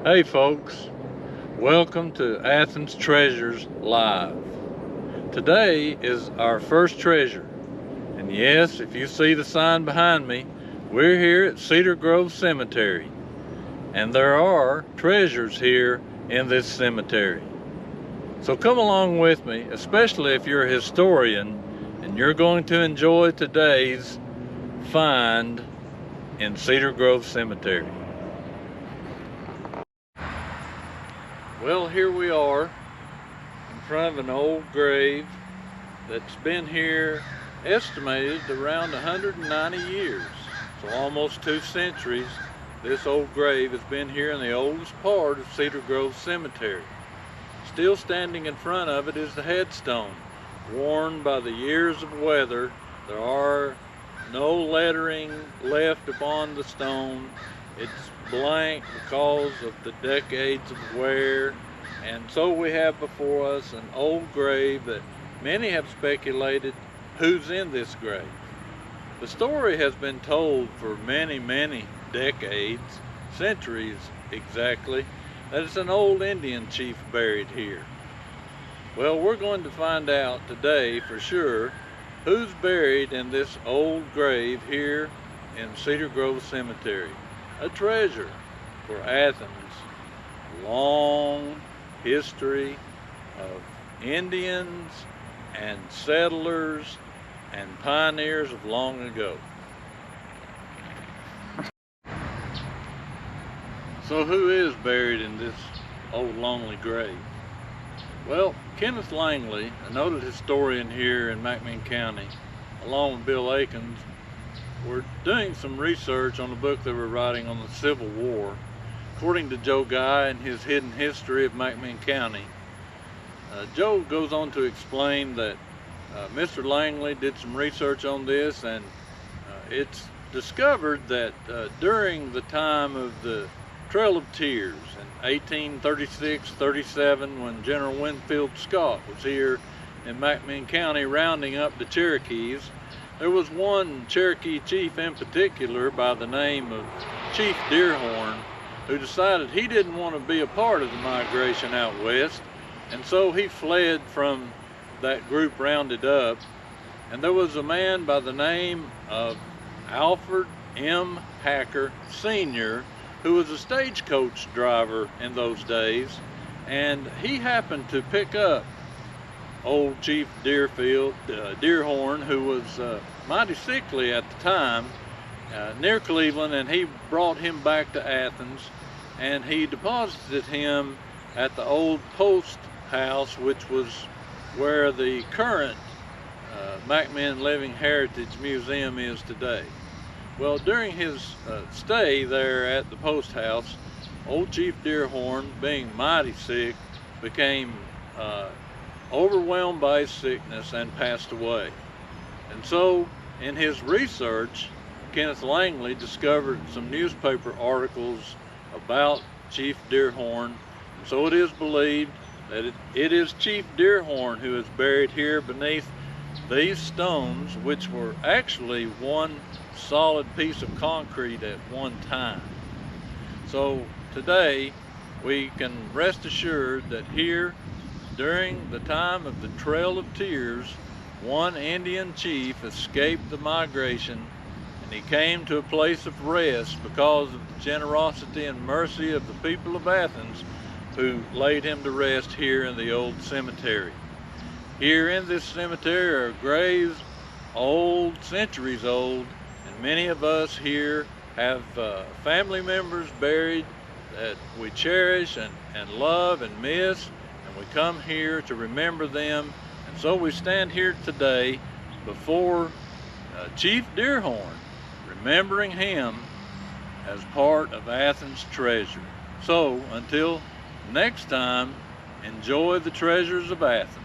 Hey folks, welcome to Athens Treasures Live. Today is our first treasure, and yes, if you see the sign behind me, we're here at Cedar Grove Cemetery, and there are treasures here in this cemetery. So come along with me, especially if you're a historian and you're going to enjoy today's find in Cedar Grove Cemetery. Well, here we are in front of an old grave that's been here estimated around 190 years. So almost 2 centuries this old grave has been here in the oldest part of Cedar Grove Cemetery. Still standing in front of it is the headstone, worn by the years of weather. There are no lettering left upon the stone. It's blank because of the decades of wear, and so we have before us an old grave that many have speculated who's in this grave. The story has been told for many decades, centuries exactly, that it's an old Indian chief buried here. Well, we're going to find out today for sure who's buried in this old grave here in Cedar Grove Cemetery. A treasure for Athens. Long history of Indians and settlers and pioneers of long ago. So who is buried in this old lonely grave? Well, Kenneth Langley, a noted historian here in McMinn County, along with Bill Akins, were doing some research on the book they were writing on the Civil War. According to Joe Guy and his Hidden History of McMinn County, Joe goes on to explain that Mr. Langley did some research on this, and it's discovered that during the time of the Trail of Tears in 1836-37, when General Winfield Scott was here in McMinn County rounding up the Cherokees, there was one Cherokee chief in particular by the name of Chief Dearhorn, who decided he didn't want to be a part of the migration out west, and so he fled from that group rounded up. And there was a man by the name of Alfred M. Hacker Sr., who was a stagecoach driver in those days, and he happened to pick up old Chief Dearhorn, who was mighty sickly at the time, near Cleveland, and he brought him back to Athens, and he deposited him at the old post house, which was where the current McMinn Living Heritage Museum is today. Well, during his stay there at the post house, old Chief Dearhorn, being mighty sick, became overwhelmed by his sickness and passed away. And so in his research, Kenneth Langley discovered some newspaper articles about Chief Dearhorn. So it is believed that it is Chief Dearhorn who is buried here beneath these stones, which were actually one solid piece of concrete at one time. So today we can rest assured that here, during the time of the Trail of Tears, one Indian chief escaped the migration, and he came to a place of rest because of the generosity and mercy of the people of Athens, who laid him to rest here in the old cemetery. Here in this cemetery are graves old, centuries old, and many of us here have family members buried that we cherish and love and miss, and we come here to remember them. And so we stand here today before Chief Dearhorn, remembering him as part of Athens Treasure. So until next time, enjoy the treasures of Athens.